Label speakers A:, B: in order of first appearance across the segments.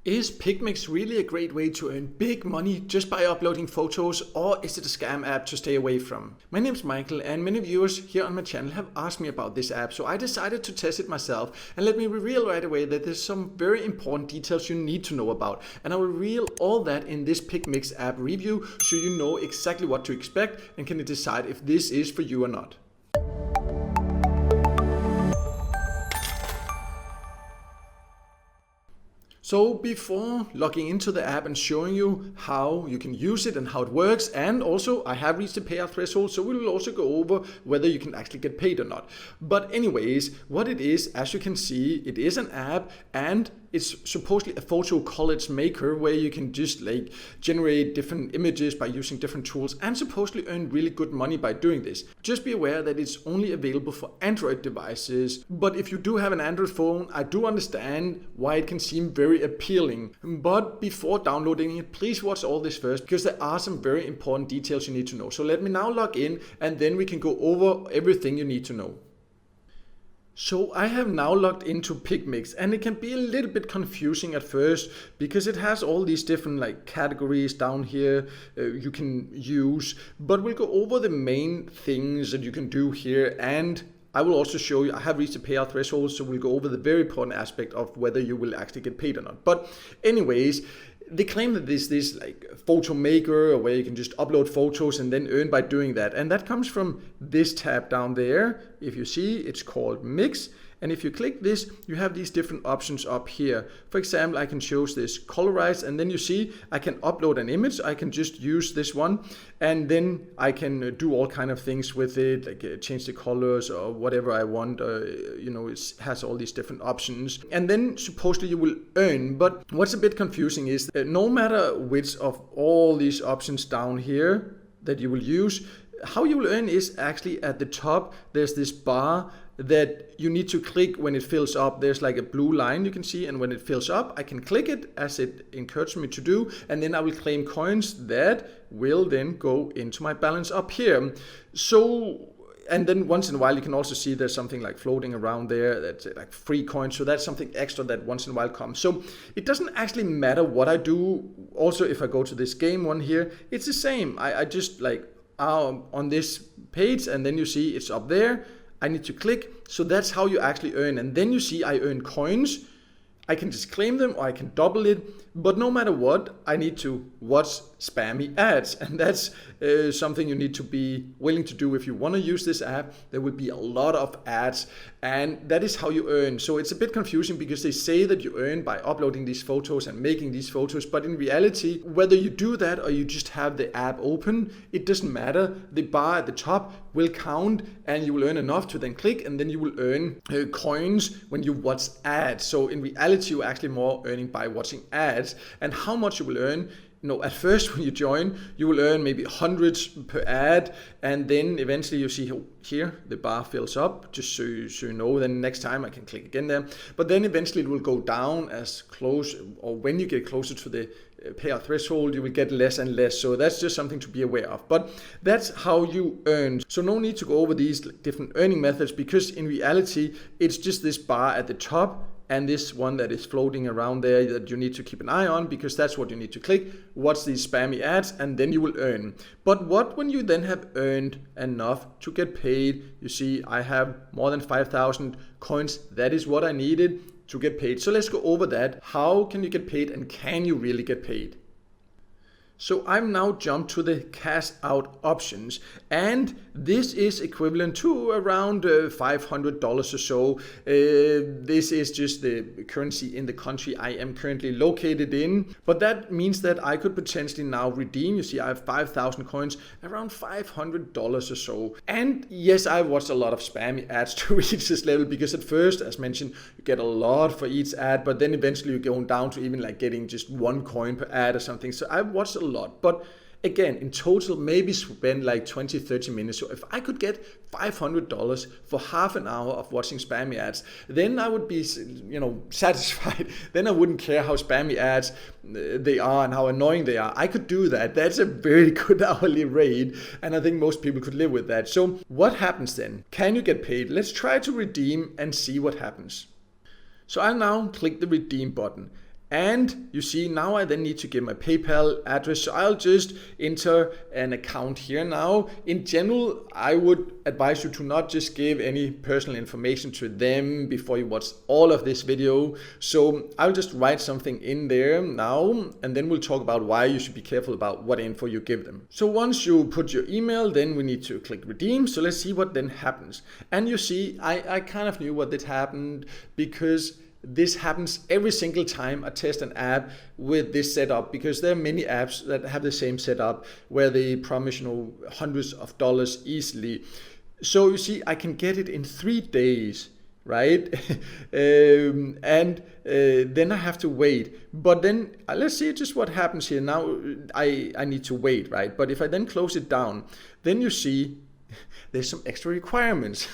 A: Is PicMix really a great way to earn big money just by uploading photos, or is it a scam app to stay away from? My name is Michael, and many viewers here on my channel have asked me about this app, so I decided to test it myself. And let me reveal right away that there's some very important details you need to know about, and I will reveal all that in this PicMix app review so you know exactly what to expect and can decide if this is for you or not. So before logging into the app and showing you how you can use it and how it works, and also I have reached the payout threshold, so we will also go over whether you can actually get paid or not. But anyways, what it is, as you can see, it is an app and it's supposedly a photo collage maker where you can just like generate different images by using different tools and supposedly earn really good money by doing this. Just be aware that it's only available for Android devices, but if you do have an Android phone, I do understand why it can seem very appealing. But before downloading it, please watch all this first because there are some very important details you need to know. So let me now log in and then we can go over everything you need to know. So I have now logged into PicMix, and it can be a little bit confusing at first because it has all these different like categories down here you can use, but we'll go over the main things that you can do here, and I will also show you, I have reached the payout threshold, so we'll go over the very important aspect of whether you will actually get paid or not. But anyways, they claim that this like photo maker where you can just upload photos and then earn by doing that. And that comes from this tab down there. If you see, it's called Mix. And if you click this, you have these different options up here. For example, I can choose this colorize, and then you see I can upload an image. I can just use this one, and then I can do all kind of things with it, like change the colors or whatever I want. It has all these different options. And then supposedly you will earn. But what's a bit confusing is that no matter which of all these options down here that you will use, how you will earn is actually at the top. There's this bar that you need to click when it fills up. There's like a blue line you can see, and when it fills up I can click it as it encourages me to do, and then I will claim coins that will then go into my balance up here. So, and then once in a while you can also see there's something like floating around there that's like free coins, so that's something extra that once in a while comes. So it doesn't actually matter what I do. Also, if I go to this game one here, it's the same. I just like on this page, and then you see it's up there. I need to click, so that's how you actually earn. And then you see I earn coins. I can just claim them or I can double it, but no matter what, I need to watch spammy ads, and that's something you need to be willing to do if you want to use this app. There will be a lot of ads, and that is how you earn. So it's a bit confusing because they say that you earn by uploading these photos and making these photos, but in reality, whether you do that or you just have the app open, it doesn't matter. The bar at the top will count, and you will earn enough to then click, and then you will earn coins when you watch ads. So in reality, you're actually more earning by watching ads. And how much you will earn, at first when you join, you will earn maybe hundreds per ad, and then eventually you see here the bar fills up, just so you know. Then next time I can click again there, but then eventually it will go down as close, or when you get closer to the payout threshold, you will get less and less. So that's just something to be aware of, but that's how you earn. So no need to go over these different earning methods, because in reality it's just this bar at the top and this one that is floating around there that you need to keep an eye on, because that's what you need to click. Watch these spammy ads, and then you will earn. But what when you then have earned enough to get paid? You see I have more than 5,000 coins. That is what I needed to get paid. So let's go over that. How can you get paid, and can you really get paid? So I'm now jumped to the cash out options, and this is equivalent to around $500 or so. This is just the currency in the country I am currently located in, but that means that I could potentially now redeem. You see I have 5,000 coins, around $500 or so. And yes, I've watched a lot of spammy ads to reach this level, because at first, as mentioned, you get a lot for each ad, but then eventually you're going down to even like getting just 1 coin per ad or something. So I've watched a lot, but again, in total, maybe spend like 20-30 minutes. So if I could get $500 for half an hour of watching spammy ads, then I would be, satisfied. Then I wouldn't care how spammy ads they are and how annoying they are. I could do that. That's a very good hourly rate, and I think most people could live with that. So what happens then? Can you get paid? Let's try to redeem and see what happens. So I'll now click the redeem button. And you see now I then need to give my PayPal address. So I'll just enter an account here now. In general, I would advise you to not just give any personal information to them before you watch all of this video. So I'll just write something in there now, and then we'll talk about why you should be careful about what info you give them. So once you put your email, then we need to click redeem. So let's see what then happens. And you see, I kind of knew what did happen, because this happens every single time I test an app with this setup, because there are many apps that have the same setup where they promise, hundreds of dollars easily. So you see, I can get it in 3 days, right? Then I have to wait. But then let's see just what happens here. Now I need to wait, right? But if I then close it down, then you see there's some extra requirements.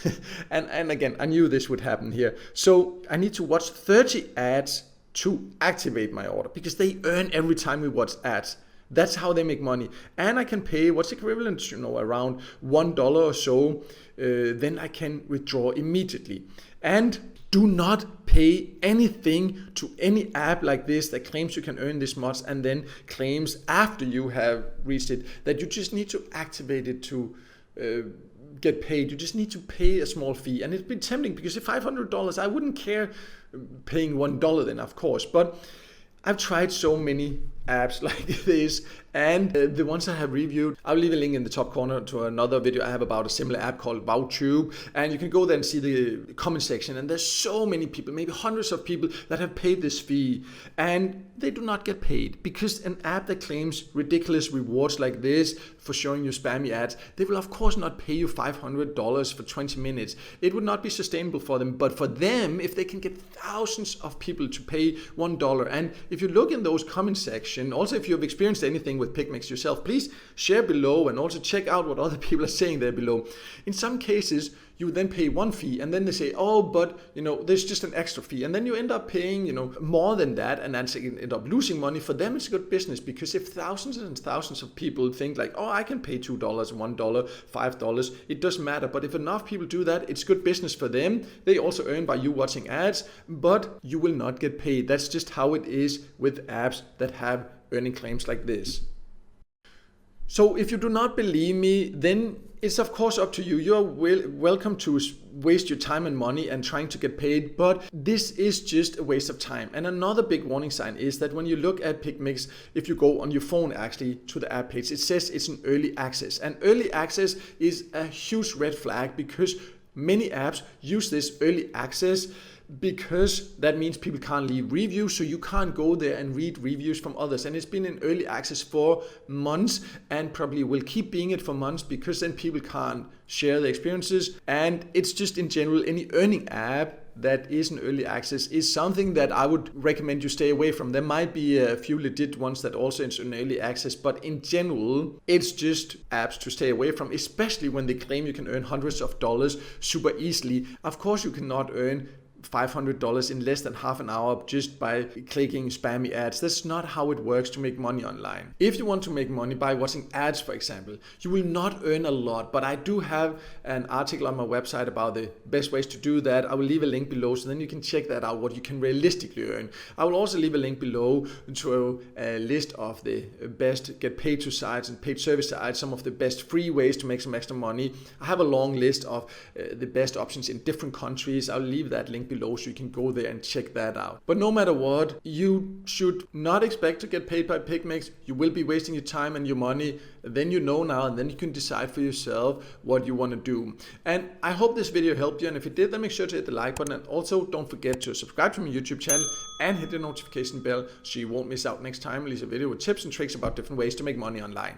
A: and again, I knew this would happen here. So I need to watch 30 ads to activate my order, because they earn every time we watch ads. That's how they make money. And I can pay what's equivalent to, around $1 or so. Then I can withdraw immediately. And do not pay anything to any app like this that claims you can earn this much and then claims after you have reached it that you just need to activate it to get paid. You just need to pay a small fee. And it's been tempting, because if $500, I wouldn't care paying $1 then, of course. But I've tried so many apps like this, and the ones I have reviewed, I'll leave a link in the top corner to another video I have about a similar app called WowTube, and you can go there and see the comment section, and there's so many people, maybe hundreds of people that have paid this fee, and they do not get paid, because an app that claims ridiculous rewards like this for showing you spammy ads, they will of course not pay you $500 for 20 minutes. It would not be sustainable for them. But for them, if they can get thousands of people to pay $1, and if you look in those comment sections, also if you've experienced anything with PicMix yourself, please share below, and also check out what other people are saying there below. In some cases, you then pay one fee, and then they say, oh, but there's just an extra fee, and then you end up paying more than that, and then end up losing money. For them, it's a good business, because if thousands and thousands of people think like, oh, I can pay $2, $1, $5, it doesn't matter. But if enough people do that, it's good business for them. They also earn by you watching ads, but you will not get paid. That's just how it is with apps that have earning claims like this. So if you do not believe me, then it's of course up to you. You're welcome to waste your time and money and trying to get paid, but this is just a waste of time. And another big warning sign is that when you look at PicMix, if you go on your phone actually to the app page, it says it's an early access. And early access is a huge red flag, because many apps use this early access because that means people can't leave reviews, so you can't go there and read reviews from others. And it's been in early access for months, and probably will keep being it for months, because then people can't share their experiences. And it's just in general, any earning app that is in early access is something that I would recommend you stay away from. There might be a few legit ones that also is in early access, but in general, it's just apps to stay away from, especially when they claim you can earn hundreds of dollars super easily. Of course, you cannot earn $500 in less than half an hour just by clicking spammy ads. That's not how it works to make money online. If you want to make money by watching ads, for example, you will not earn a lot, but I do have an article on my website about the best ways to do that. I will leave a link below, so then you can check that out, what you can realistically earn. I will also leave a link below to a list of the best get paid to sites and paid service sites, some of the best free ways to make some extra money. I have a long list of the best options in different countries. I'll leave that link below so you can go there and check that out. But no matter what, you should not expect to get paid by PicMix. You will be wasting your time and your money. Then you know now, and then you can decide for yourself what you want to do. And I hope this video helped you, and if it did, then make sure to hit the like button, and also don't forget to subscribe to my YouTube channel and hit the notification bell so you won't miss out next time I release a video with tips and tricks about different ways to make money online.